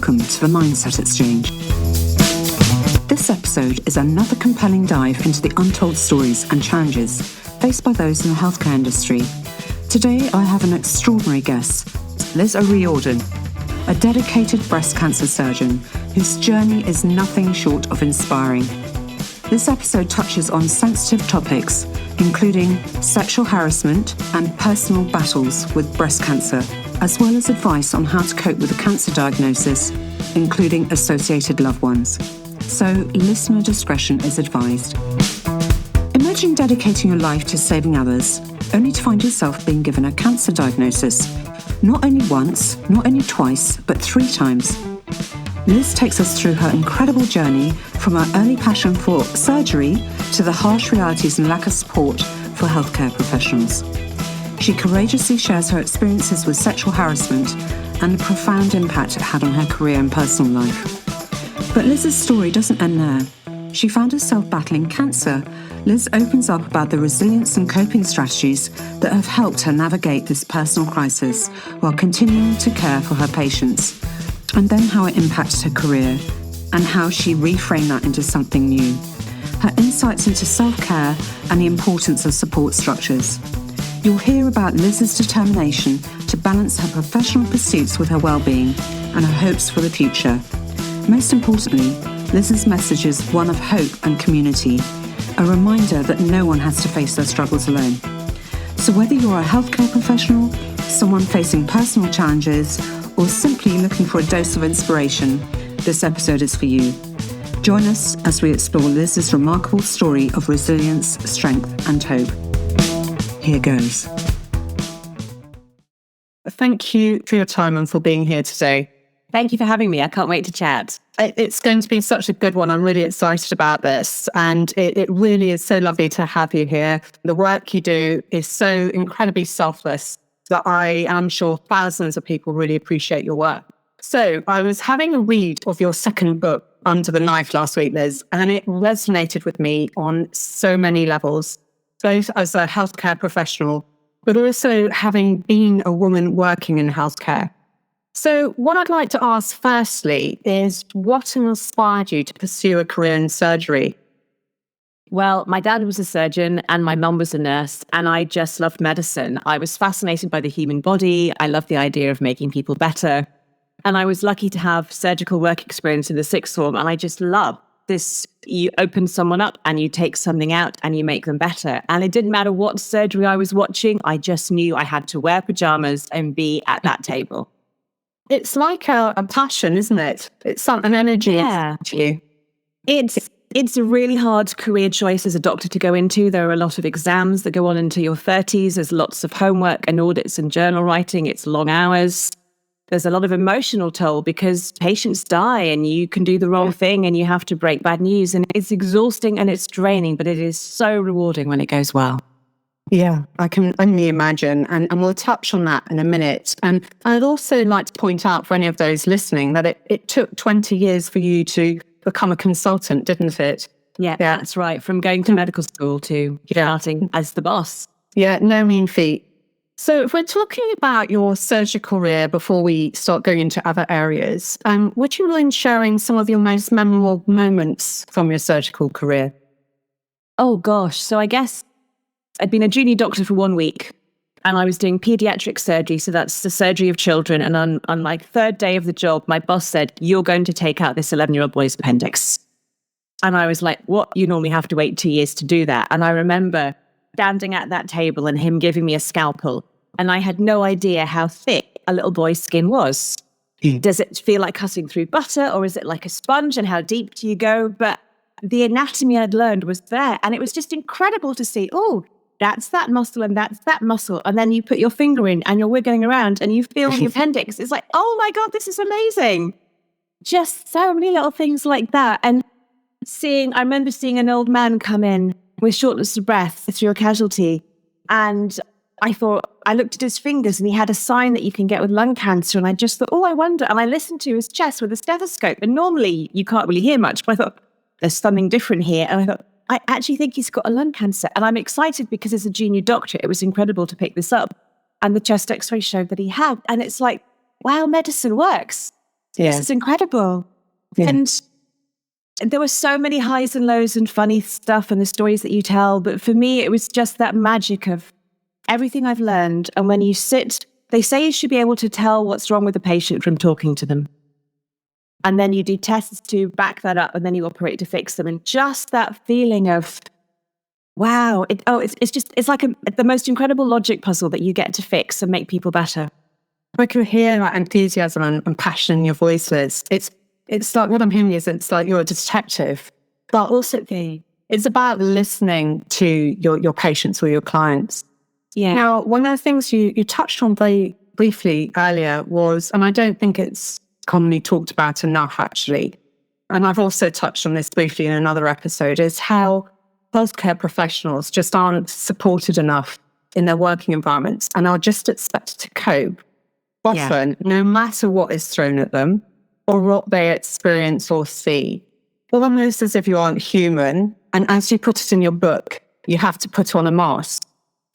Welcome to the Mindset Exchange. This episode is another compelling dive into the untold stories and challenges faced by those in the healthcare industry. Today, I have an extraordinary guest, Liz O'Riordan, a dedicated breast cancer surgeon whose journey is nothing short of inspiring. This episode touches on sensitive topics, including sexual harassment and personal battles with breast cancer, as well as advice on how to cope with a cancer diagnosis, including associated loved ones. So, listener discretion is advised. Imagine dedicating your life to saving others, only to find yourself being given a cancer diagnosis. Not only once, not only twice, but 3 times. Liz takes us through her incredible journey from her early passion for surgery to the harsh realities and lack of support for healthcare professionals. She courageously shares her experiences with sexual harassment and the profound impact it had on her career and personal life. But Liz's story doesn't end there. She found herself battling cancer. Liz opens up about the resilience and coping strategies that have helped her navigate this personal crisis while continuing to care for her patients, and then how it impacted her career and how she reframed that into something new. Her insights into self-care and the importance of support structures. You'll hear about Liz's determination to balance her professional pursuits with her well-being and her hopes for the future. Most importantly, Liz's message is one of hope and community, a reminder that no one has to face their struggles alone. So whether you're a healthcare professional, someone facing personal challenges, or simply looking for a dose of inspiration, this episode is for you. Join us as we explore Liz's remarkable story of resilience, strength, and hope. Here goes. Thank you for your time and for being here today. Thank you for having me. I can't wait to chat. It's going to be such a good one. I'm really excited about this. And it really is so lovely to have you here. The work you do is so incredibly selfless that I am sure thousands of people really appreciate your work. So I was having a read of your second book, Under the Knife, last week, Liz, and it resonated with me on so many levels, both as a healthcare professional, but also having been a woman working in healthcare. So what I'd like to ask firstly is what inspired you to pursue a career in surgery? Well, my dad was a surgeon and my mum was a nurse, and I just loved medicine. I was fascinated by the human body. I loved the idea of making people better. And I was lucky to have surgical work experience in the sixth form, and I just loved this. You open someone up and you take something out and you make them better. And it didn't matter what surgery I was watching, I just knew I had to wear pajamas and be at that table. It's like a passion, isn't it? It's an energy. Yeah. To you. It's a really hard career choice as a doctor to go into. There are a lot of exams that go on into your 30s. There's lots of homework and audits and journal writing. It's long hours. There's a lot of emotional toll because patients die and you can do the wrong thing and you have to break bad news. And it's exhausting and it's draining, but it is so rewarding when it goes well. Yeah, I can only imagine. And we'll touch on that in a minute. And I'd also like to point out for any of those listening that it took 20 years for you to become a consultant, didn't it? Yeah, that's right. From going to medical school to starting as the boss. Yeah, no mean feat. So if we're talking about your surgical career before we start going into other areas, would you mind sharing some of your most memorable moments from your surgical career? Oh, gosh. So I guess I'd been a junior doctor for 1 week and I was doing pediatric surgery. So that's the surgery of children. And on my 3rd day of the job, my boss said, "You're going to take out this 11-year-old boy's appendix." And I was like, what? You normally have to wait 2 years to do that. And I remember standing at that table and him giving me a scalpel. And I had no idea how thick a little boy's skin was. Does it feel like cutting through butter or is it like a sponge? And how deep do you go? But the anatomy I'd learned was there. And it was just incredible to see, oh, that's that muscle and that's that muscle. And then you put your finger in and you're wiggling around and you feel the appendix. It's like, oh my God, this is amazing. Just so many little things like that. And I remember seeing an old man come in with shortness of breath through a casualty. And I looked at his fingers and he had a sign that you can get with lung cancer. And I just thought, oh, I wonder. And I listened to his chest with a stethoscope. And normally you can't really hear much, but I thought, there's something different here. And I thought, I actually think he's got a lung cancer. And I'm excited because as a junior doctor, it was incredible to pick this up. And the chest x-ray showed that he had. And it's like, wow, medicine works. This is incredible. Yeah. And there were so many highs and lows and funny stuff and the stories that you tell. But for me, it was just that magic of everything I've learned. And when you sit, they say you should be able to tell what's wrong with the patient from talking to them. And then you do tests to back that up, and then you operate to fix them. And just that feeling of, wow, it's like the most incredible logic puzzle that you get to fix and make people better. I can hear that enthusiasm and passion in your voice, Liz. It's like what I'm hearing is it's like you're a detective, but also it's about listening to your patients or your clients. Yeah. Now, one of the things you touched on very briefly earlier was, and I don't think it's commonly talked about enough actually, and I've also touched on this briefly in another episode, is how healthcare professionals just aren't supported enough in their working environments and are just expected to cope often, no matter what is thrown at them or what they experience or see. Almost as if you aren't human, and as you put it in your book, you have to put on a mask.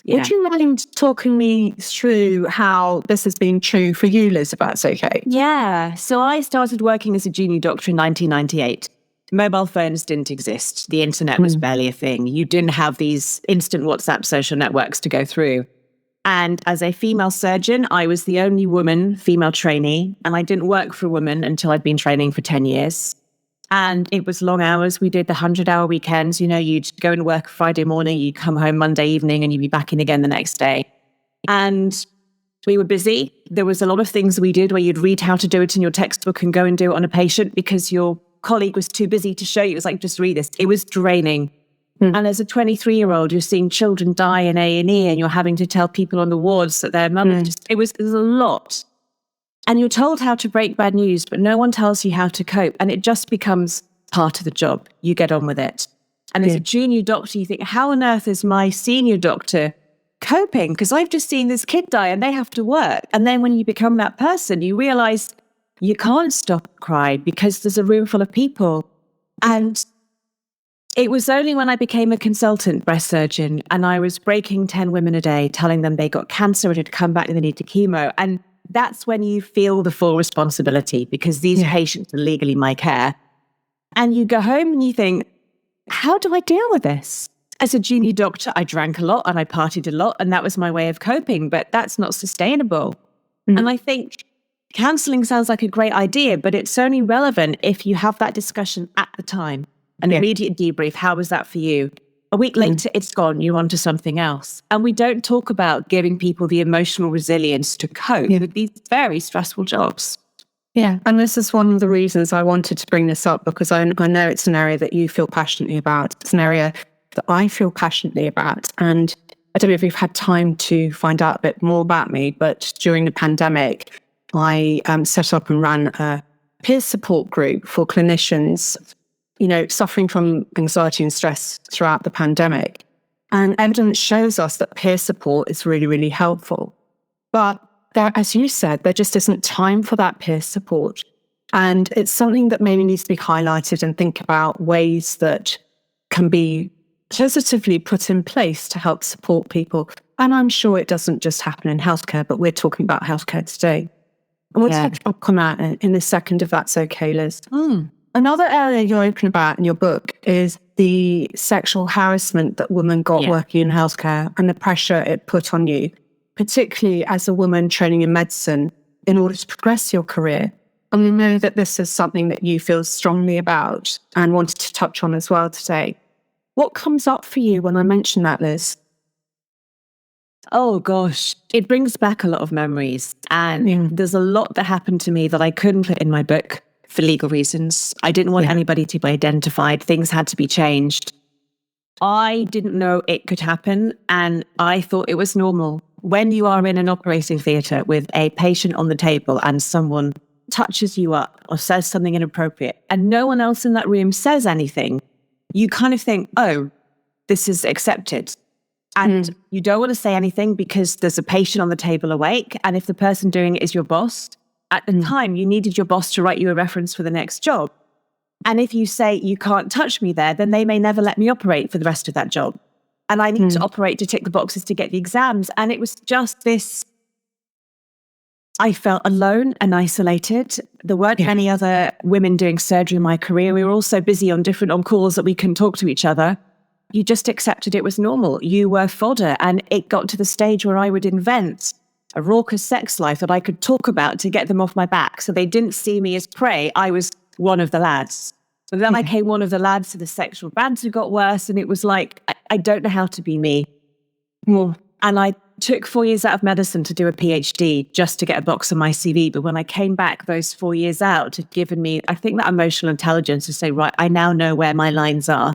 Yeah. Would you mind talking me through how this has been true for you, Liz, if that's okay? Yeah. So I started working as a junior doctor in 1998. Mobile phones didn't exist. The internet was barely a thing. You didn't have these instant WhatsApp social networks to go through. And as a female surgeon, I was the only woman female trainee, and I didn't work for a woman until I'd been training for 10 years. And it was long hours. We did the 100-hour weekends. You know, you'd go and work Friday morning, you'd come home Monday evening, and you'd be back in again the next day. And we were busy. There was a lot of things we did where you'd read how to do it in your textbook and go and do it on a patient because your colleague was too busy to show you. It was like, just read this. It was draining. And as a 23-year-old, you're seeing children die in A&E and you're having to tell people on the wards that their mum, it was a lot. And you're told how to break bad news, but no one tells you how to cope. And it just becomes part of the job. You get on with it. And as a junior doctor, you think, how on earth is my senior doctor coping? Because I've just seen this kid die and they have to work. And then when you become that person, you realize you can't stop and cry because there's a room full of people. And it was only when I became a consultant breast surgeon and I was breaking 10 women a day, telling them they got cancer and had come back and they needed chemo. And that's when you feel the full responsibility because these patients are legally my care. And you go home and you think, how do I deal with this? As a junior doctor, I drank a lot and I partied a lot and that was my way of coping, but that's not sustainable. And I think counseling sounds like a great idea, but it's only relevant if you have that discussion at the time. An immediate debrief. How was that for you? A week later, it's gone. You're on to something else. And we don't talk about giving people the emotional resilience to cope with these very stressful jobs. Yeah. And this is one of the reasons I wanted to bring this up because I know it's an area that you feel passionately about. It's an area that I feel passionately about. And I don't know if you've had time to find out a bit more about me, but during the pandemic, I set up and ran a peer support group for clinicians suffering from anxiety and stress throughout the pandemic. And evidence shows us that peer support is really, really helpful. But there, as you said, there just isn't time for that peer support. And it's something that maybe needs to be highlighted and think about ways that can be positively put in place to help support people. And I'm sure it doesn't just happen in healthcare, but we're talking about healthcare today. And we'll touch on that in a second, if that's okay, Liz. Another area you're open about in your book is the sexual harassment that women got working in healthcare and the pressure it put on you, particularly as a woman training in medicine in order to progress your career. And we know that this is something that you feel strongly about and wanted to touch on as well today. What comes up for you when I mention that, Liz? Oh, gosh. It brings back a lot of memories. And there's a lot that happened to me that I couldn't put in my book. For legal reasons. I didn't want anybody to be identified. Things had to be changed. I didn't know it could happen, and I thought it was normal. When you are in an operating theatre with a patient on the table and someone touches you up or says something inappropriate, and no one else in that room says anything, you kind of think, oh, this is accepted. And you don't want to say anything because there's a patient on the table awake, and if the person doing it is your boss, at the time, you needed your boss to write you a reference for the next job. And if you say, you can't touch me there, then they may never let me operate for the rest of that job. And I need to operate to tick the boxes to get the exams. And it was just this I felt alone and isolated. There weren't many other women doing surgery in my career. We were all so busy on calls that we couldn't talk to each other. You just accepted it was normal. You were fodder. And it got to the stage where I would invent a raucous sex life that I could talk about to get them off my back. So they didn't see me as prey. I was one of the lads. But then I became one of the lads, so the sexual banter got worse. And it was like, I don't know how to be me. And I took 4 years out of medicine to do a PhD just to get a box on my CV. But when I came back, those 4 years out had given me, I think, that emotional intelligence to say, right, I now know where my lines are.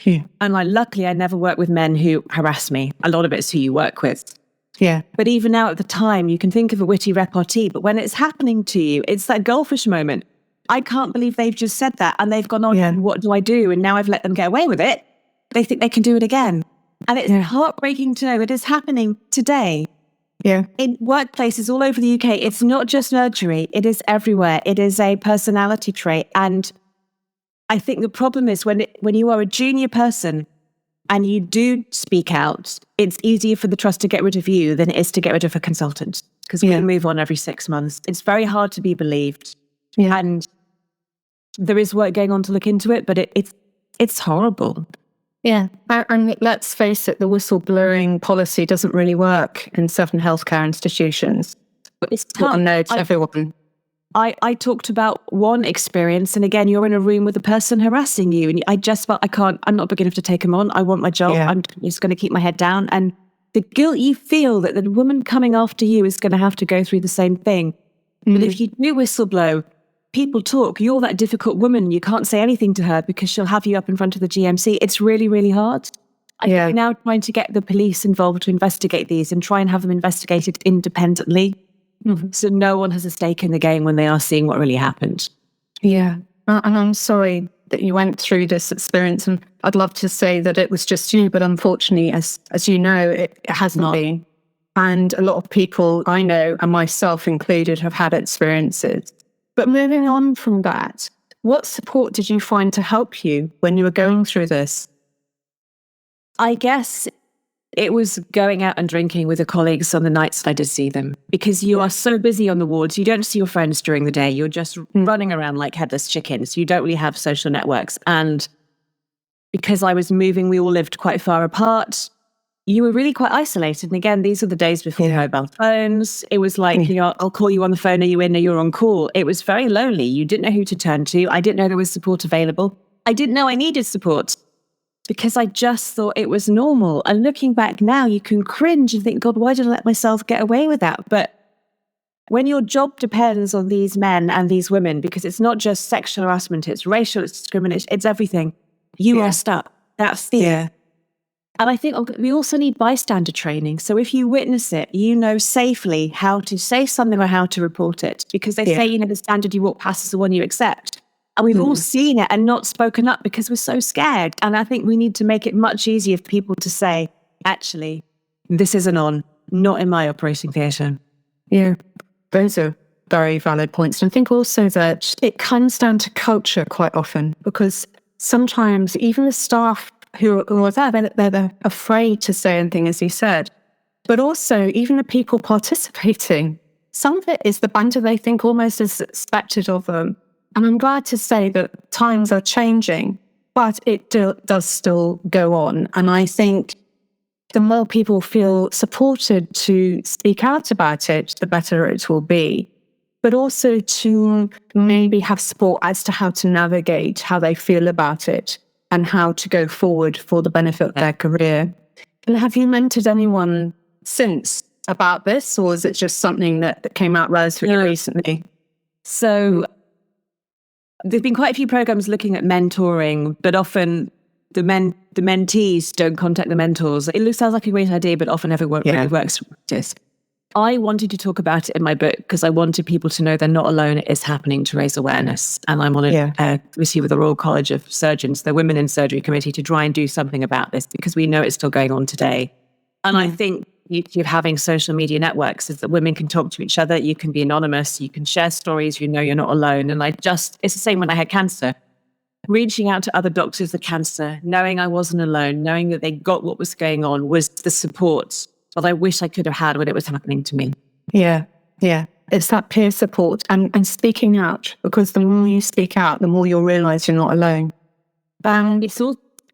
Yeah. And luckily, I never work with men who harass me. A lot of it's who you work with. Yeah. But even now at the time, you can think of a witty repartee, but when it's happening to you, it's that goldfish moment. I can't believe they've just said that and they've gone on, what do I do? And now I've let them get away with it. They think they can do it again. And it's heartbreaking to know it is happening today. Yeah. In workplaces all over the UK, it's not just surgery, it is everywhere. It is a personality trait. And I think the problem is when you are a junior person and you do speak out, it's easier for the trust to get rid of you than it is to get rid of a consultant, because we move on every 6 months. It's very hard to be believed. Yeah. And there is work going on to look into it, but it's horrible. Yeah. And let's face it, the whistleblowing policy doesn't really work in certain healthcare institutions. It's tough. No, to everyone. I talked about one experience, and again, you're in a room with a person harassing you, and I just felt I'm not big enough to take him on. I want my job. Yeah. I'm just going to keep my head down. And the guilt you feel that the woman coming after you is going to have to go through the same thing. But if you do whistleblow, people talk. You're that difficult woman. You can't say anything to her because she'll have you up in front of the GMC. It's really, really hard. I'm now trying to get the police involved to investigate these and try and have them investigated independently. So no one has a stake in the game when they are seeing what really happened. Yeah. And I'm sorry that you went through this experience. And I'd love to say that it was just you, but unfortunately, as you know, it hasn't been. And a lot of people I know, and myself included, have had experiences. But moving on from that, what support did you find to help you when you were going through this? I guess it was going out and drinking with the colleagues on the nights that I did see them, because you are so busy on the wards. You don't see your friends during the day. You're just running around like headless chickens. You don't really have social networks. And because I was moving, we all lived quite far apart. You were really quite isolated. And again, these are the days before mobile phones. It was like, I'll call you on the phone. Are you in? Are you on call? It was very lonely. You didn't know who to turn to. I didn't know there was support available. I didn't know I needed support because I just thought it was normal. And looking back now, you can cringe and think, God, why did I let myself get away with that? But when your job depends on these men and these women, because it's not just sexual harassment, it's racial, it's discrimination, it's everything, you are stuck. That's the And I think we also need bystander training. So if you witness it, you know safely how to say something or how to report it. Because they say, the standard you walk past is the one you accept. And we've all seen it and not spoken up because we're so scared. And I think we need to make it much easier for people to say, actually, this isn't on, not in my operating theatre. Yeah, those are very valid points. And I think also that it comes down to culture quite often, because sometimes even the staff who are there, they're afraid to say anything, as you said. But also, even the people participating, some of it is the banter they think almost is expected of them. And I'm glad to say that times are changing, but it does still go on. And I think the more people feel supported to speak out about it, the better it will be. But also to maybe have support as to how to navigate how they feel about it and how to go forward for the benefit of their career. And have you mentored anyone since about this, or is it just something that came out relatively recently? So there's been quite a few programs looking at mentoring, but often the mentees don't contact the mentors. It sounds like a great idea, but often never really works for practice. I wanted to talk about it in my book because I wanted people to know they're not alone. It is happening, to raise awareness. And I'm on a committee with the Royal College of Surgeons, the Women in Surgery Committee, to try and do something about this because we know it's still going on today. And I think the beauty of having social media networks is that women can talk to each other. You can be anonymous. You can share stories. You know you're not alone. And it's the same when I had cancer. Reaching out to other doctors with cancer, knowing I wasn't alone, knowing that they got what was going on was the support that I wish I could have had when it was happening to me. Yeah, yeah. it's that peer support and speaking out, because the more you speak out, the more you'll realise you're not alone.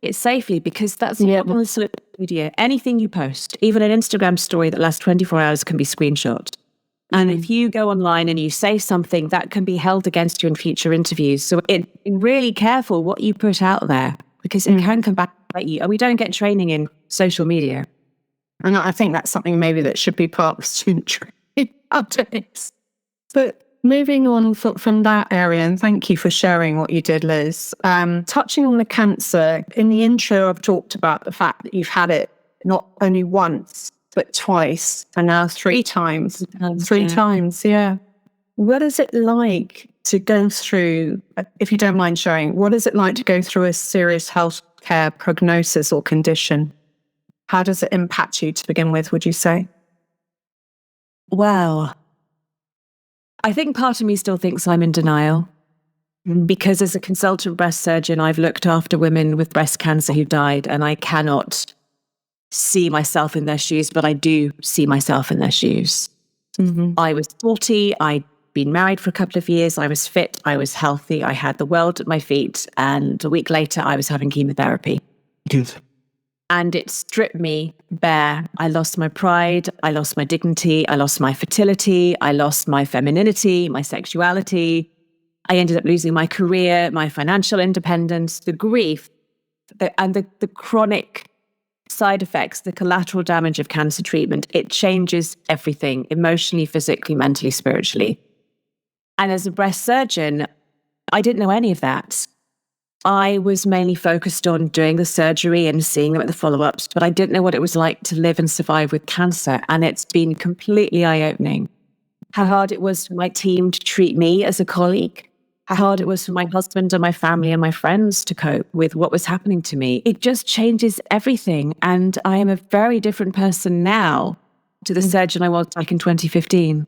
It's safely, because that's the problem with social media. Anything you post, even an Instagram story that lasts 24 hours, can be screenshot. And if you go online and you say something, that can be held against you in future interviews. So be really careful what you put out there, because it can come back to bite you. And we don't get training in social media. And I think that's something maybe that should be part of student training updates. But moving on from that area, and thank you for sharing what you did, Liz. Touching on the cancer, in the intro, I've talked about the fact that you've had it not only once, but twice, and now three times. Three times, yeah. What is it like to go through, if you don't mind sharing, what is it like to go through a serious healthcare prognosis or condition? How does it impact you to begin with, would you say? Well, I think part of me still thinks I'm in denial, because as a consultant breast surgeon, I've looked after women with breast cancer who died, and I cannot see myself in their shoes, but I do see myself in their shoes. I was 40, I'd been married for a couple of years, I was fit, I was healthy, I had the world at my feet, and a week later I was having chemotherapy. Good. And it stripped me bare. I lost my pride, I lost my dignity, I lost my fertility, I lost my femininity, my sexuality. I ended up losing my career, my financial independence, the grief, and the chronic side effects, the collateral damage of cancer treatment. It changes everything, emotionally, physically, mentally, spiritually. And as a breast surgeon, I didn't know any of that. I was mainly focused on doing the surgery and seeing them at the follow-ups, but I didn't know what it was like to live and survive with cancer. And it's been completely eye-opening. How hard it was for my team to treat me as a colleague, how hard it was for my husband and my family and my friends to cope with what was happening to me. It just changes everything. And I am a very different person now to the surgeon I was back in 2015.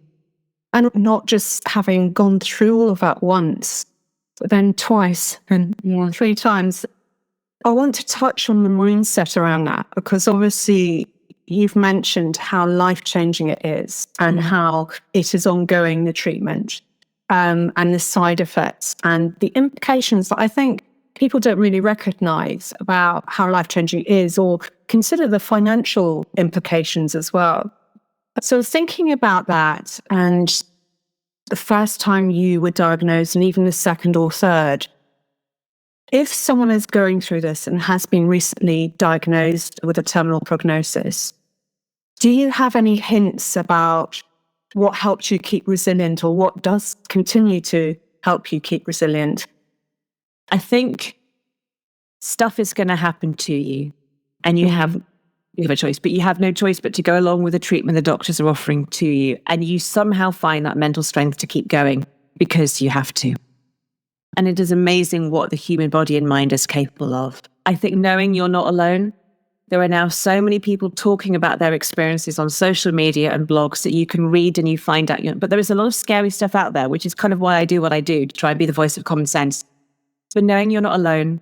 And not just having gone through all of that once, but then twice and three times. I want to touch on the mindset around that, because obviously you've mentioned how life-changing it is and how it is ongoing, the treatment, and the side effects and the implications that I think people don't really recognize about how life-changing it is, or consider the financial implications as well. So thinking about that, and the first time you were diagnosed, and even the second or third, if someone is going through this and has been recently diagnosed with a terminal prognosis, do you have any hints about what helps you keep resilient, or what does continue to help you keep resilient? I think stuff is going to happen to you, and you have a choice, but you have no choice but to go along with the treatment the doctors are offering to you. And you somehow find that mental strength to keep going because you have to. And it is amazing what the human body and mind is capable of. I think knowing you're not alone, there are now so many people talking about their experiences on social media and blogs that you can read and you find out. But there is a lot of scary stuff out there, which is kind of why I do what I do, to try and be the voice of common sense. But knowing you're not alone,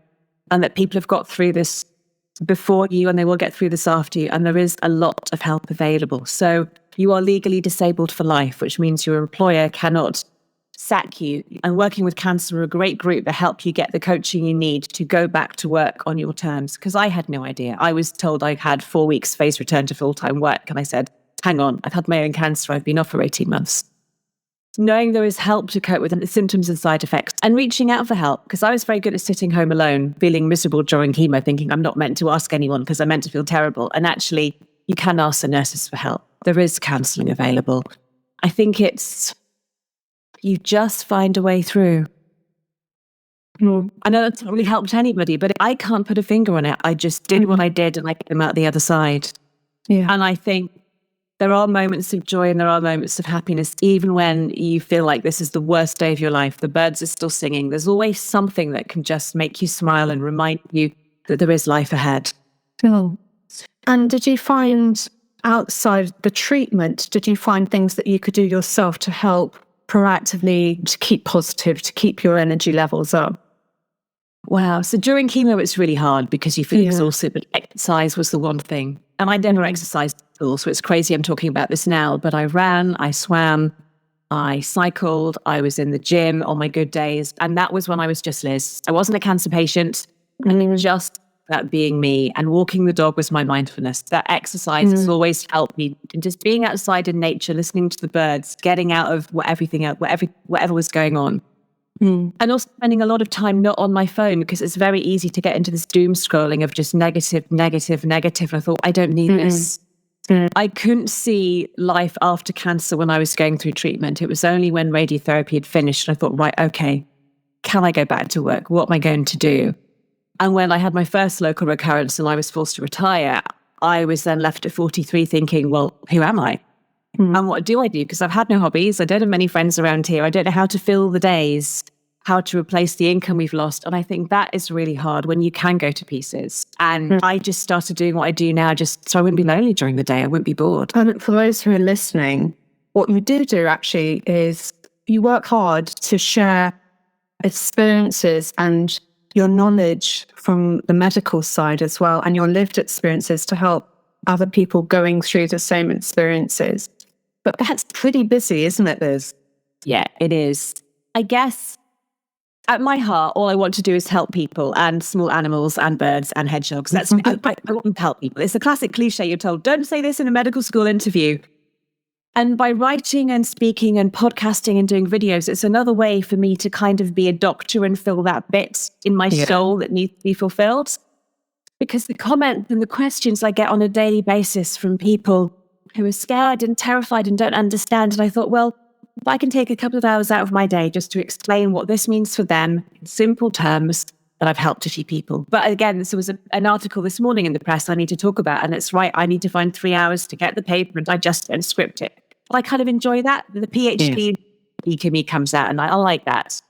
and that people have got through this before you and they will get through this after you, and there is a lot of help available. So you are legally disabled for life, which means your employer cannot sack you. And working with cancer are a great group that help you get the coaching you need to go back to work on your terms. Because I had no idea. I was told I had 4 weeks phased return to full-time work. And I said, hang on, I've had my own cancer. I've been off for 18 months. Knowing there is help to cope with the symptoms and side effects, and reaching out for help, because I was very good at sitting home alone, feeling miserable during chemo, thinking I'm not meant to ask anyone because I'm meant to feel terrible. And actually, you can ask the nurses for help. There is counselling available. I think you just find a way through. I know that's not really helped anybody, but I can't put a finger on it. I just did what I did and I came out the other side. Yeah. And I think there are moments of joy and there are moments of happiness, even when you feel like this is the worst day of your life. The birds are still singing. There's always something that can just make you smile and remind you that there is life ahead. Oh. And did you find, outside the treatment, did you find things that you could do yourself to help proactively, to keep positive, to keep your energy levels up? Wow. So during chemo, it's really hard because you feel exhausted, but exercise was the one thing. And I never exercised at all, so it's crazy I'm talking about this now, but I ran, I swam, I cycled, I was in the gym on my good days. And that was when I was just Liz. I wasn't a cancer patient. And it was just that being me, and walking the dog was my mindfulness. That exercise has always helped me. And just being outside in nature, listening to the birds, getting out of whatever was going on. And also spending a lot of time not on my phone, because it's very easy to get into this doom scrolling of just negative. And I thought, I don't need this. I couldn't see life after cancer when I was going through treatment. It was only when radiotherapy had finished, and I thought, right, okay, can I go back to work? What am I going to do? And when I had my first local recurrence and I was forced to retire, I was then left at 43 thinking, well, who am I? And what do I do? Because I've had no hobbies. I don't have many friends around here. I don't know how to fill the days, how to replace the income we've lost. And I think that is really hard when you can go to pieces. And I just started doing what I do now, just so I wouldn't be lonely during the day. I wouldn't be bored. And for those who are listening, what you do actually is you work hard to share experiences and your knowledge from the medical side as well, and your lived experiences to help other people going through the same experiences. But that's pretty busy, isn't it, Liz? Yeah, it is. I guess at my heart, all I want to do is help people, and small animals and birds and hedgehogs. I want to help people. It's a classic cliche you're told, don't say this in a medical school interview. And by writing and speaking and podcasting and doing videos, it's another way for me to kind of be a doctor and fill that bit in my soul that needs to be fulfilled. Because the comments and the questions I get on a daily basis from people who are scared and terrified and don't understand. And I thought, well, if I can take a couple of hours out of my day just to explain what this means for them in simple terms, that I've helped a few people. But again, there was an article this morning in the press I need to talk about. And it's right, I need to find 3 hours to get the paper and digest it and script it. I kind of enjoy that. The PhD in me comes out, and I like that.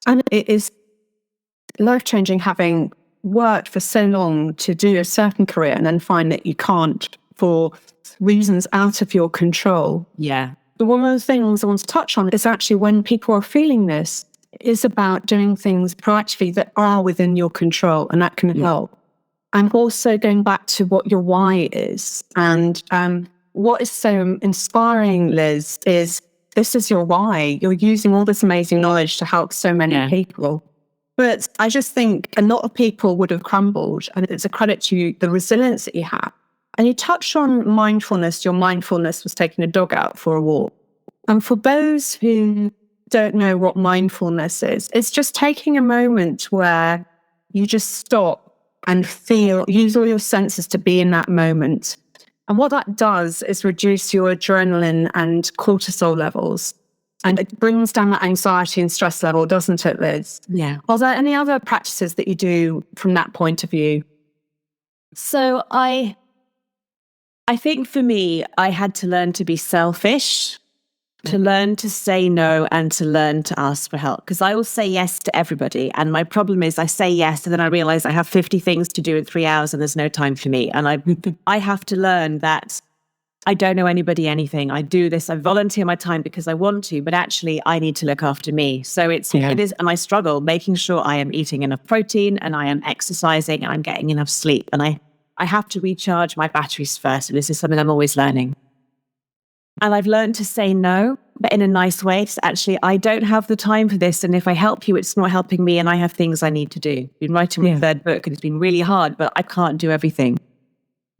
And it is life-changing having worked for so long to do a certain career and then find that you can't for reasons out of your control. Yeah. But one of the things I want to touch on is actually when people are feeling this, is about doing things proactively that are within your control, and that can help. And also going back to what your why is. And what is so inspiring, Liz, is this is your why. You're using all this amazing knowledge to help so many people. But I just think a lot of people would have crumbled, and it's a credit to you, the resilience that you have. And you touched on mindfulness. Your mindfulness was taking a dog out for a walk. And for those who don't know what mindfulness is, it's just taking a moment where you just stop and feel, use all your senses to be in that moment. And what that does is reduce your adrenaline and cortisol levels. And it brings down that anxiety and stress level, doesn't it, Liz? Yeah. Are there any other practices that you do from that point of view? So I think for me, I had to learn to be selfish, to learn to say no, and to learn to ask for help. Because I will say yes to everybody. And my problem is I say yes, and then I realize I have 50 things to do in 3 hours and there's no time for me. And I have to learn that I don't know anybody anything. I do this, I volunteer my time because I want to, but actually I need to look after me. So it is, and I struggle making sure I am eating enough protein and I am exercising and I'm getting enough sleep. And I have to recharge my batteries first. And this is something I'm always learning. And I've learned to say no, but in a nice way. It's actually, I don't have the time for this. And if I help you, it's not helping me. And I have things I need to do. I've been writing my third book and it's been really hard, but I can't do everything.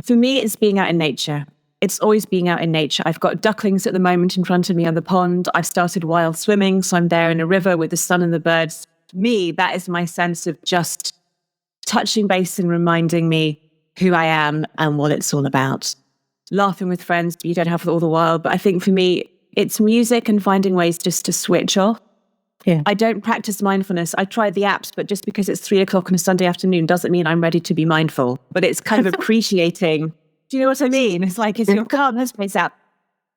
For me, it's being out in nature. It's always being out in nature. I've got ducklings at the moment in front of me on the pond. I've started wild swimming. So I'm there in a river with the sun and the birds. For me, that is my sense of just touching base and reminding me who I am and what it's all about. Laughing with friends, you don't have it all the while. But I think for me, it's music and finding ways just to switch off. Yeah. I don't practice mindfulness. I tried the apps, but just because it's 3:00 on a Sunday afternoon doesn't mean I'm ready to be mindful. But it's kind of appreciating. Do you know what I mean? It's like, it's your calm space out.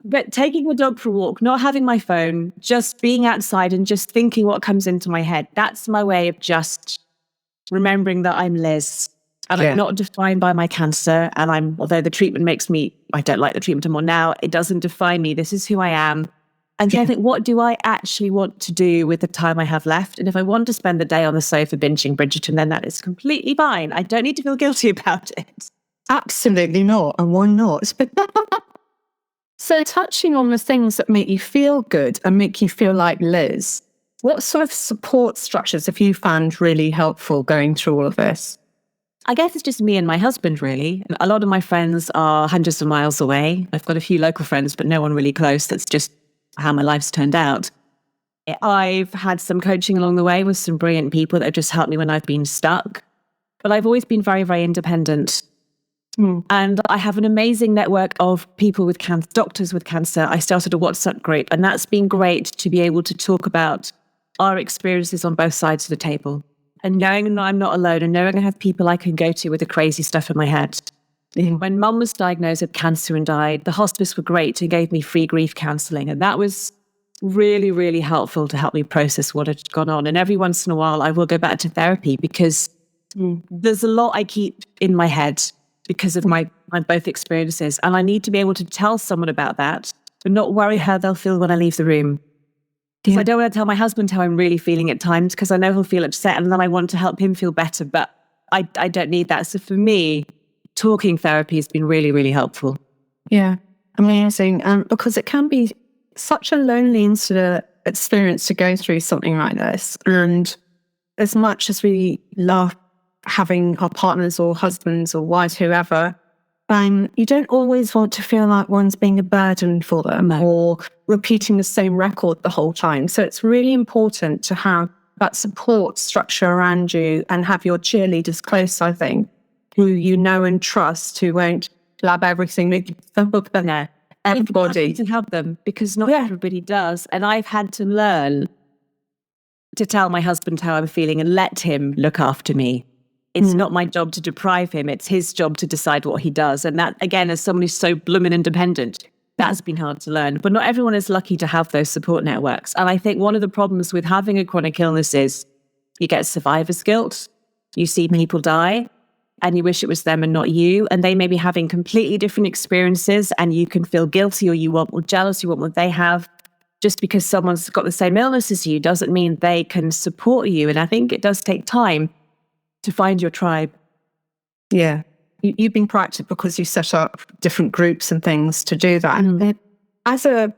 But taking the dog for a walk, not having my phone, just being outside and just thinking what comes into my head. That's my way of just remembering that I'm Liz. And I'm not defined by my cancer. And although the treatment makes me, I don't like the treatment more now, it doesn't define me. This is who I am. And then I think, what do I actually want to do with the time I have left? And if I want to spend the day on the sofa binging Bridgerton, then that is completely fine. I don't need to feel guilty about it. Absolutely not. And why not? So touching on the things that make you feel good and make you feel like Liz, what sort of support structures have you found really helpful going through all of this? I guess it's just me and my husband, really. A lot of my friends are hundreds of miles away. I've got a few local friends, but no one really close. That's just how my life's turned out. I've had some coaching along the way with some brilliant people that have just helped me when I've been stuck. But I've always been very, very independent. And I have an amazing network of people with cancer, doctors with cancer. I started a WhatsApp group, and that's been great to be able to talk about our experiences on both sides of the table. And knowing that I'm not alone, and knowing I have people I can go to with the crazy stuff in my head. When Mum was diagnosed with cancer and died, the hospice were great and gave me free grief counselling. And that was really, really helpful to help me process what had gone on. And every once in a while, I will go back to therapy because there's a lot I keep in my head because of my both experiences. And I need to be able to tell someone about that, but not worry how they'll feel when I leave the room. Because I don't want to tell my husband how I'm really feeling at times because I know he'll feel upset and then I want to help him feel better. But I don't need that. So for me, talking therapy has been really, really helpful. Yeah, amazing. Because it can be such a lonely experience to go through something like this. And as much as we love having our partners or husbands or wives, whoever, you don't always want to feel like one's being a burden for them or repeating the same record the whole time. So it's really important to have that support structure around you and have your cheerleaders close, I think, who you know and trust, who won't blab everything. Everybody. To help them because not everybody does. And I've had to learn to tell my husband how I'm feeling and let him look after me. It's not my job to deprive him. It's his job to decide what he does. And that, again, as someone who's so blooming independent, that's been hard to learn. But not everyone is lucky to have those support networks. And I think one of the problems with having a chronic illness is you get survivor's guilt. You see people die and you wish it was them and not you. And they may be having completely different experiences and you can feel guilty or jealous, you want what they have. Just because someone's got the same illness as you doesn't mean they can support you. And I think it does take time to find your tribe. Yeah. You've been proactive because you set up different groups and things to do that. As a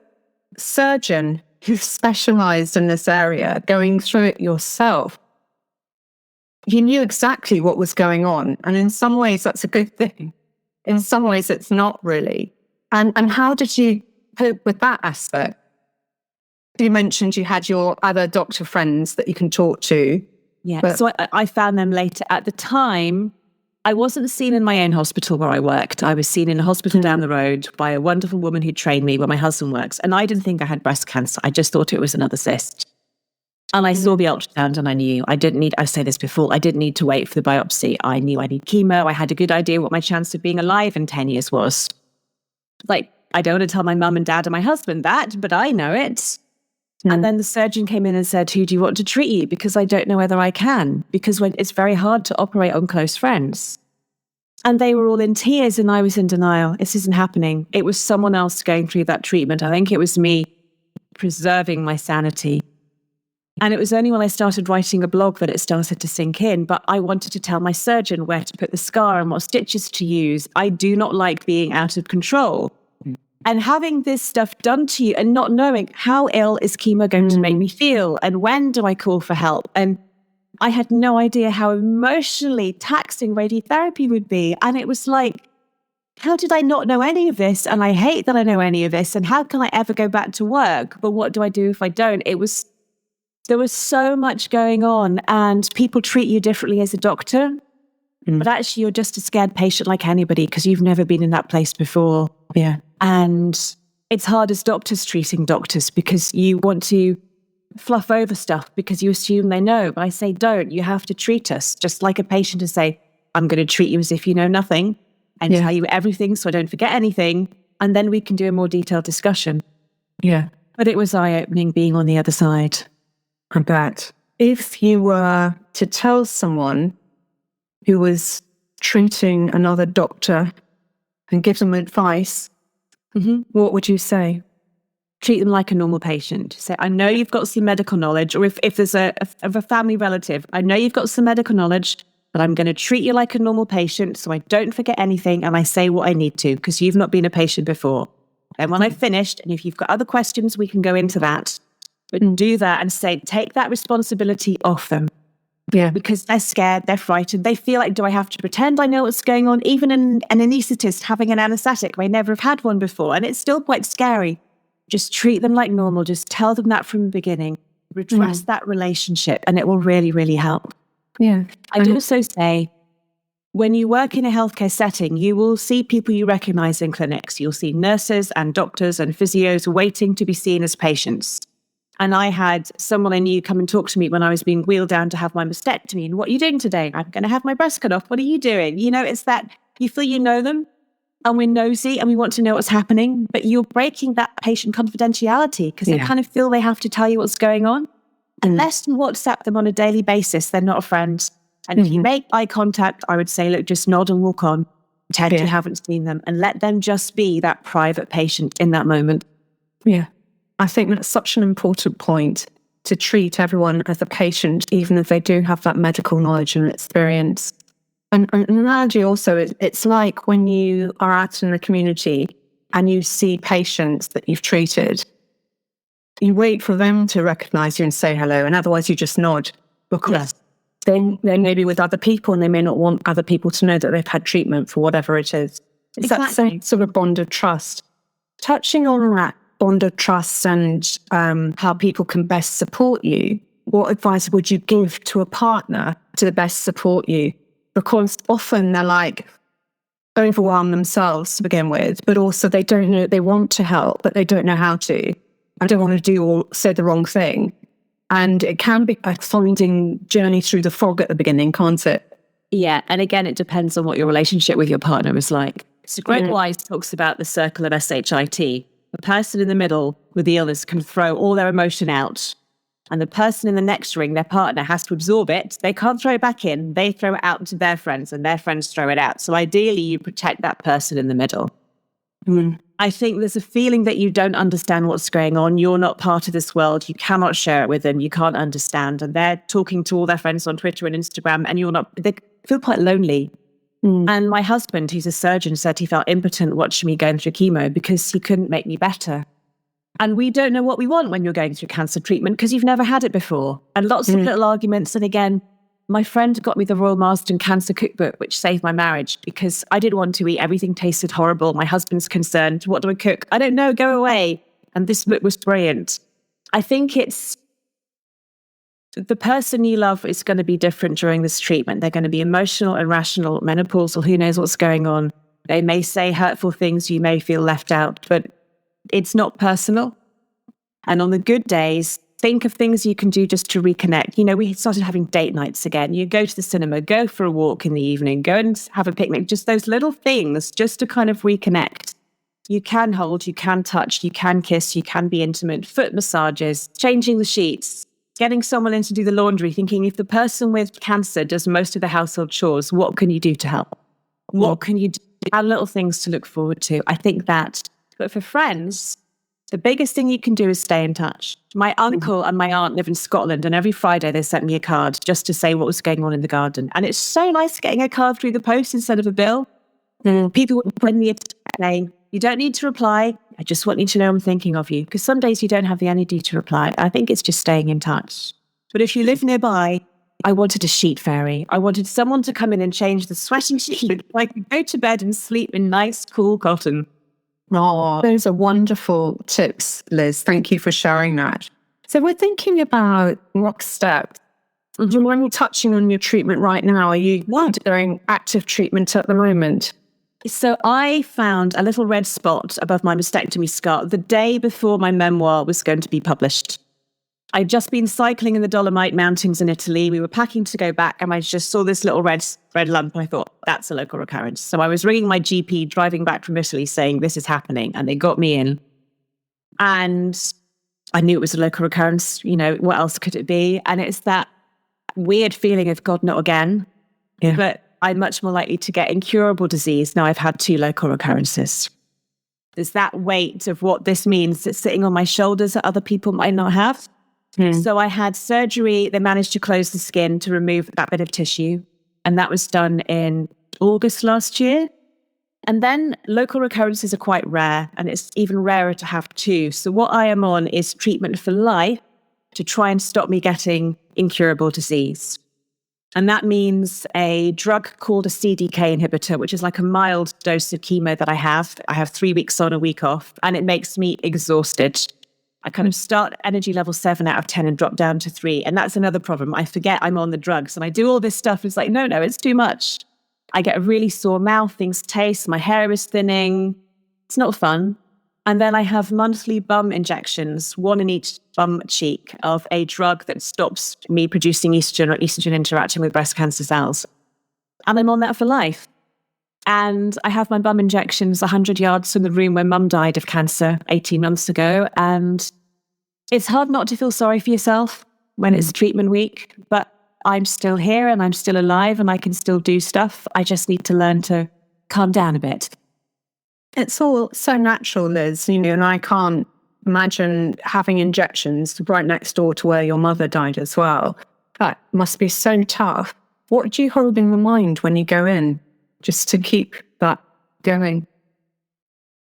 surgeon who's specialised in this area, going through it yourself, you knew exactly what was going on. And in some ways, that's a good thing. In some ways, it's not really. And how did you cope with that aspect? You mentioned you had your other doctor friends that you can talk to. Yeah, so I found them later. At the time, I wasn't seen in my own hospital where I worked. I was seen in a hospital down the road by a wonderful woman who trained me where my husband works. And I didn't think I had breast cancer. I just thought it was another cyst. And I saw the ultrasound and I knew I say this before, I didn't need to wait for the biopsy. I knew I need chemo. I had a good idea what my chance of being alive in 10 years was. Like, I don't want to tell my mum and dad and my husband that, but I know it. And then the surgeon came in and said, who do you want to treat you? Because I don't know whether I can, because it's very hard to operate on close friends. And they were all in tears and I was in denial. This isn't happening. It was someone else going through that treatment. I think it was me preserving my sanity. And it was only when I started writing a blog that it started to sink in. But I wanted to tell my surgeon where to put the scar and what stitches to use. I do not like being out of control. And having this stuff done to you and not knowing how ill is chemo going to make me feel and when do I call for help? And I had no idea how emotionally taxing radiotherapy would be. And it was like, how did I not know any of this? And I hate that I know any of this. And how can I ever go back to work? But what do I do if I don't? There was so much going on and people treat you differently as a doctor. But actually you're just a scared patient like anybody because you've never been in that place before. Yeah. And it's hard as doctors treating doctors because you want to fluff over stuff because you assume they know. But I say, don't. You have to treat us just like a patient and say, I'm going to treat you as if you know nothing and tell you everything so I don't forget anything. And then we can do a more detailed discussion. Yeah. But it was eye-opening being on the other side. I bet. If you were to tell someone who was treating another doctor and give them advice, what would you say? Treat them like a normal patient. Say, I know you've got some medical knowledge, or if there's a family relative, I know you've got some medical knowledge, but I'm going to treat you like a normal patient so I don't forget anything and I say what I need to because you've not been a patient before. Then when I've finished, and if you've got other questions, we can go into that. But do that and say, take that responsibility off them. Yeah. Because they're scared, they're frightened. They feel like, do I have to pretend I know what's going on? Even an anaesthetist having an anesthetic may never have had one before. And it's still quite scary. Just treat them like normal. Just tell them that from the beginning. Redress that relationship, and it will really, really help. Yeah. I'd also say, when you work in a healthcare setting, you will see people you recognize in clinics. You'll see nurses and doctors and physios waiting to be seen as patients. And I had someone I knew come and talk to me when I was being wheeled down to have my mastectomy. And what are you doing today? I'm going to have my breast cut off. What are you doing? You know, it's that you feel you know them and we're nosy and we want to know what's happening, but you're breaking that patient confidentiality because they kind of feel they have to tell you what's going on. Unless you WhatsApp them on a daily basis, they're not a friend. And if you make eye contact, I would say, look, just nod and walk on. Pretend you haven't seen them and let them just be that private patient in that moment. Yeah. I think that's such an important point, to treat everyone as a patient, even if they do have that medical knowledge and experience. And an analogy also, it's like when you are out in the community and you see patients that you've treated, you wait for them to recognise you and say hello, and otherwise you just nod, because they may be with other people and they may not want other people to know that they've had treatment for whatever it is. It's that same sort of bond of trust. Touching on that bond of trust and how people can best support you, what advice would you give to a partner to best support you? Because often they're like overwhelmed themselves to begin with, but also they don't know, they want to help, but they don't know how to. I don't want to do or say the wrong thing. And it can be a finding journey through the fog at the beginning, can't it? Yeah. And again, it depends on what your relationship with your partner is like. So Greg Wise talks about the circle of SHIT. The person in the middle with the illness can throw all their emotion out. And the person in the next ring, their partner, has to absorb it. They can't throw it back in. They throw it out to their friends and their friends throw it out. So ideally, you protect that person in the middle. I think there's a feeling that you don't understand what's going on. You're not part of this world. You cannot share it with them. You can't understand. And they're talking to all their friends on Twitter and Instagram, and you're not, they feel quite lonely. And my husband, who's a surgeon, said he felt impotent watching me going through chemo because he couldn't make me better. And we don't know what we want when you're going through cancer treatment because you've never had it before. And lots of little arguments. And again, my friend got me the Royal Marsden Cancer Cookbook, which saved my marriage because I didn't want to eat. Everything tasted horrible. My husband's concerned. What do I cook? I don't know. Go away. And this book was brilliant. I think it's the person you love is going to be different during this treatment. They're going to be emotional, irrational, menopausal. Who knows what's going on? They may say hurtful things. You may feel left out, but it's not personal. And on the good days, think of things you can do just to reconnect. You know, we started having date nights again. You go to the cinema, go for a walk in the evening, go and have a picnic, just those little things just to kind of reconnect. You can hold, you can touch, you can kiss, you can be intimate, foot massages, changing the sheets, getting someone in to do the laundry, thinking if the person with cancer does most of the household chores, what can you do to help? What can you do? Our little things to look forward to. I think that. But for friends, the biggest thing you can do is stay in touch. My uncle and my aunt live in Scotland, and every Friday they sent me a card just to say what was going on in the garden. And it's so nice getting a card through the post instead of a bill. People would send me a saying, you don't need to reply. I just want you to know I'm thinking of you. Because some days you don't have the energy to reply. I think it's just staying in touch. But if you live nearby, I wanted a sheet fairy. I wanted someone to come in and change the sweating sheet so I could go to bed and sleep in nice, cool cotton. Oh, those are wonderful tips, Liz. Thank you for sharing that. So we're thinking about next steps. Do you mind me touching on your treatment right now? Are you doing active treatment at the moment? So I found a little red spot above my mastectomy scar the day before my memoir was going to be published. I'd just been cycling in the Dolomite Mountains in Italy. We were packing to go back and I just saw this little red lump. And I thought, that's a local recurrence. So I was ringing my GP driving back from Italy saying, this is happening. And they got me in. And I knew it was a local recurrence. You know, what else could it be? And it's that weird feeling of, God, not again. Yeah. But I'm much more likely to get incurable disease now I've had 2 local recurrences. There's that weight of what this means that's sitting on my shoulders that other people might not have. So I had surgery. They managed to close the skin to remove that bit of tissue. And that was done in August last year. And then local recurrences are quite rare, and it's even rarer to have two. So what I am on is treatment for life to try and stop me getting incurable disease. And that means a drug called a CDK inhibitor, which is like a mild dose of chemo that I have. I have 3 weeks on, a week off, and it makes me exhausted. I kind of start energy level 7 out of 10 and drop down to 3. And that's another problem. I forget I'm on the drugs and I do all this stuff. It's like, no, it's too much. I get a really sore mouth, things taste, my hair is thinning. It's not fun. And then I have monthly bum injections, 1 in each bum cheek, of a drug that stops me producing estrogen or estrogen interacting with breast cancer cells. And I'm on that for life. And I have my bum injections 100 yards from the room where mum died of cancer 18 months ago. And it's hard not to feel sorry for yourself when it's treatment week, but I'm still here and I'm still alive and I can still do stuff. I just need to learn to calm down a bit. It's all so natural, Liz, and I can't imagine having injections right next door to where your mother died as well. That must be so tough. What do you hold in your mind when you go in, just to keep that going?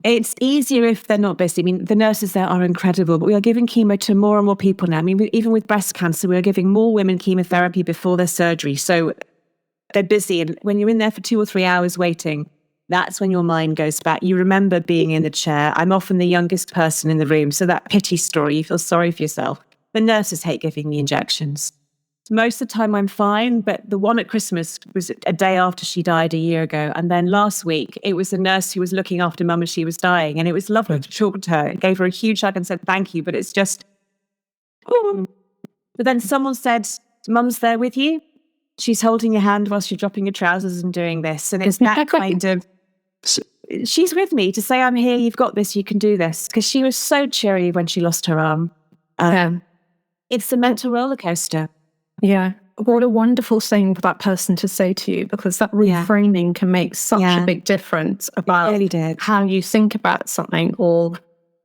It's easier if they're not busy. I mean, the nurses there are incredible, but we are giving chemo to more and more people now. I mean, even with breast cancer, we are giving more women chemotherapy before their surgery. So they're busy. And when you're in there for 2 or 3 hours waiting, that's when your mind goes back. You remember being in the chair. I'm often the youngest person in the room. So that pity story, you feel sorry for yourself. The nurses hate giving me injections. Most of the time I'm fine, but the one at Christmas was a day after she died a year ago. And then last week, it was a nurse who was looking after mum as she was dying. And it was lovely to talk to her. I gave her a huge hug and said, thank you. But it's just, oh. But then someone said, mum's there with you. She's holding your hand whilst you're dropping your trousers and doing this. And it's that kind of, she's with me to say, I'm here, you've got this, you can do this. Because she was so cheery when she lost her arm. It's a mental roller coaster. Yeah. What a wonderful thing for that person to say to you, because that reframing can make such a big difference about how you think about something, or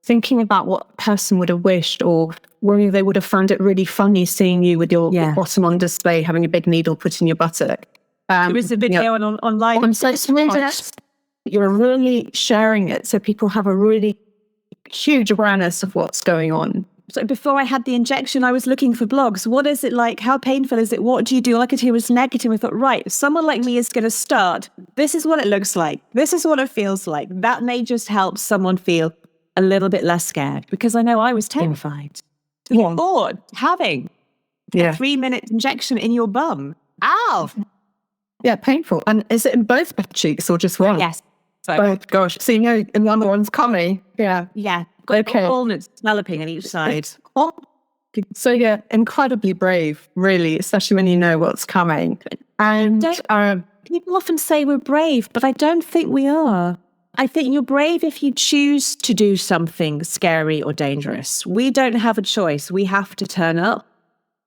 thinking about what a person would have wished, or whether they would have found it really funny seeing you with your bottom on display, having a big needle put in your buttock. There was a video online. On social media, you're really sharing it so people have a really huge awareness of what's going on. So before I had the injection, I was looking for blogs. What is it like? How painful is it? What do you do? All I could hear was negative. I thought, right, if someone like me is going to start, this is what it looks like. This is what it feels like. That may just help someone feel a little bit less scared, because I know I was terrified. Or having a 3-minute injection in your bum. Ow! Yeah, painful. And is it in both butt cheeks or just one? Yes. So, oh, gosh. So, and the other one's coming. Yeah. Yeah. Got walnuts developing on each side. So, incredibly brave, really, especially when you know what's coming. And people often say we're brave, but I don't think we are. I think you're brave if you choose to do something scary or dangerous. We don't have a choice. We have to turn up.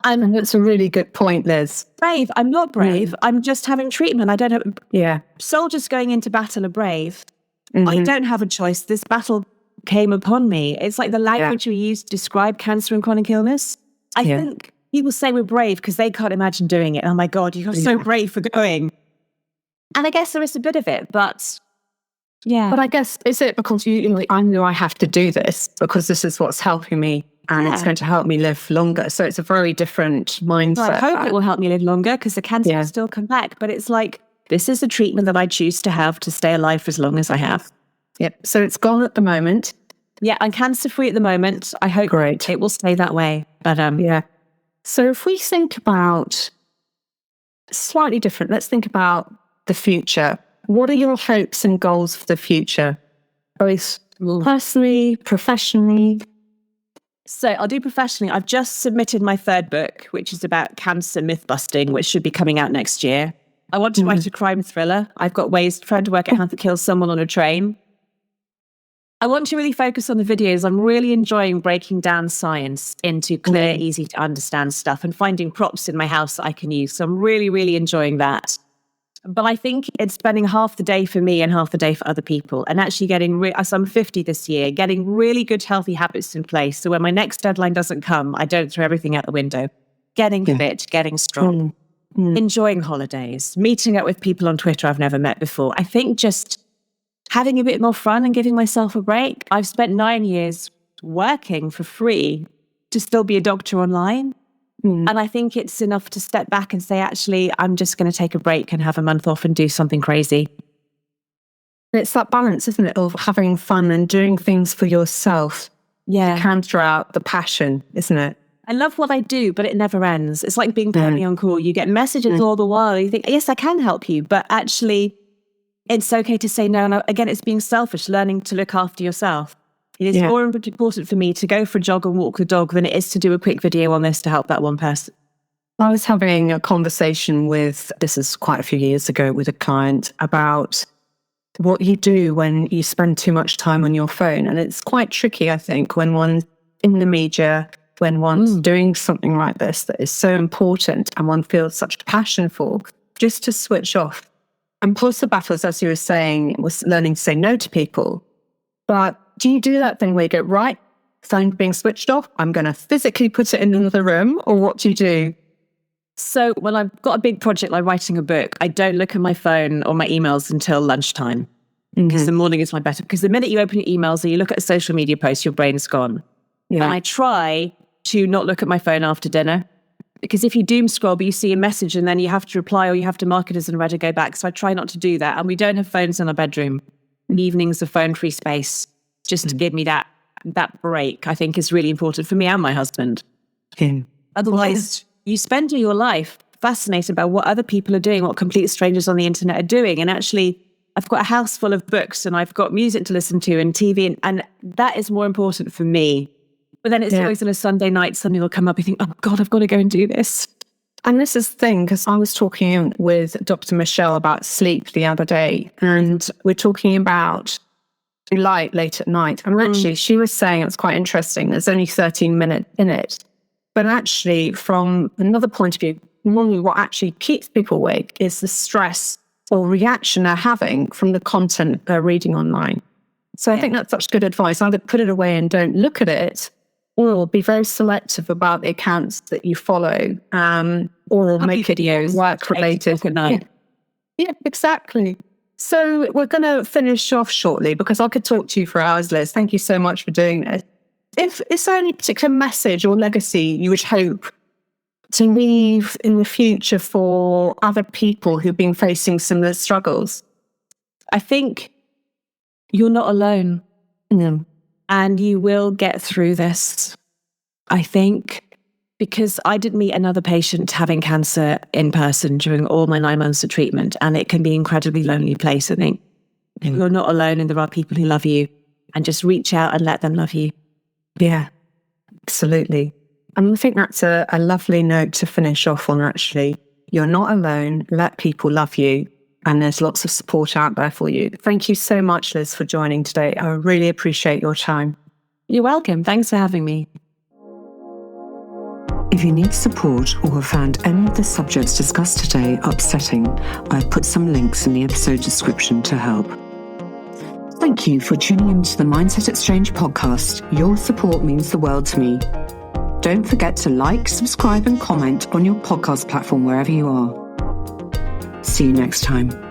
And that's a really good point, Liz. Brave. I'm not brave. I'm just having treatment. I don't have... Yeah. Soldiers going into battle are brave. Mm-hmm. I don't have a choice. This battle came upon me. It's like the language we use to describe cancer and chronic illness. I think people say we're brave because they can't imagine doing it. Oh my God, you're so brave for going. And I guess there is a bit of it, but... Yeah. But I guess, is it because I know I have to do this because this is what's helping me and it's going to help me live longer? So it's a very different mindset. Well, I hope it will help me live longer because the cancer will still come back. But it's like, this is the treatment that I choose to have to stay alive for as long as I have. Yep. So it's gone at the moment. Yeah, I'm cancer-free at the moment. I hope it will stay that way. But So if we think about slightly different, let's think about the future. What are your hopes and goals for the future? Both personally, professionally? So I'll do professionally. I've just submitted my 3rd book, which is about cancer myth busting, which should be coming out next year. I want to write a crime thriller. I've got ways trying to work out how to kill someone on a train. I want to really focus on the videos. I'm really enjoying breaking down science into clear, easy to understand stuff and finding props in my house that I can use. So I'm really, really enjoying that. But I think it's spending half the day for me and half the day for other people, and actually getting, so I'm 50 this year, getting really good healthy habits in place. So when my next deadline doesn't come, I don't throw everything out the window. Getting fit, getting strong, enjoying holidays, meeting up with people on Twitter I've never met before. I think just having a bit more fun and giving myself a break. I've spent 9 years working for free to still be a doctor online. And I think it's enough to step back and say, actually, I'm just going to take a break and have a month off and do something crazy. It's that balance, isn't it, of having fun and doing things for yourself. Yeah. To counter out the passion, isn't it? I love what I do, but it never ends. It's like being permanently on call. You get messages all the while. You think, yes, I can help you, but actually it's okay to say no. And again, it's being selfish, learning to look after yourself. It is more important for me to go for a jog and walk the dog than it is to do a quick video on this to help that one person. I was having a conversation this is quite a few years ago, with a client about what you do when you spend too much time on your phone. And it's quite tricky, I think, when one's in the media, when one's doing something like this that is so important and one feels such passion for, just to switch off. And plus the battles, as you were saying, was learning to say no to people. But do you do that thing where you go, right, phone's being switched off, I'm going to physically put it in another room, or what do you do? So when I've got a big project like writing a book, I don't look at my phone or my emails until lunchtime. Because the morning is my better. Because the minute you open your emails or you look at a social media post, your brain's gone. Yeah. And I try to not look at my phone after dinner. Because if you doom scroll, but you see a message and then you have to reply or you have to mark it as unread and go back. So I try not to do that. And we don't have phones in our bedroom. Evenings are phone-free space. Just to give me that break, I think is really important for me and my husband. Otherwise, you spend your life fascinated by what other people are doing, what complete strangers on the internet are doing. And actually, I've got a house full of books and I've got music to listen to and TV. And that is more important for me. But then it's always on a Sunday night, something will come up. You think, oh God, I've got to go and do this. And this is the thing, because I was talking with Dr. Michelle about sleep the other day. And we're talking about light late at night. And actually, she was saying, it was quite interesting, there's only 13 minutes in it. But actually, from another point of view, normally what actually keeps people awake is the stress or reaction they're having from the content they're reading online. So I think that's such good advice. Either put it away and don't look at it, or be very selective about the accounts that you follow, or make videos work-related. Yeah, exactly. So we're going to finish off shortly because I could talk to you for hours, Liz. Thank you so much for doing this. Is there any particular message or legacy you would hope to leave in the future for other people who've been facing similar struggles? I think you're not alone. And you will get through this. I think because I did meet another patient having cancer in person during all my 9 months of treatment, and it can be an incredibly lonely place. I think you're not alone and there are people who love you, and just reach out and let them love you. Yeah, absolutely. And I think that's a lovely note to finish off on, actually. You're not alone. Let people love you. And there's lots of support out there for you. Thank you so much, Liz, for joining today. I really appreciate your time. You're welcome. Thanks for having me. If you need support or have found any of the subjects discussed today upsetting, I've put some links in the episode description to help. Thank you for tuning into the Mindset Exchange podcast. Your support means the world to me. Don't forget to like, subscribe, and comment on your podcast platform wherever you are. See you next time.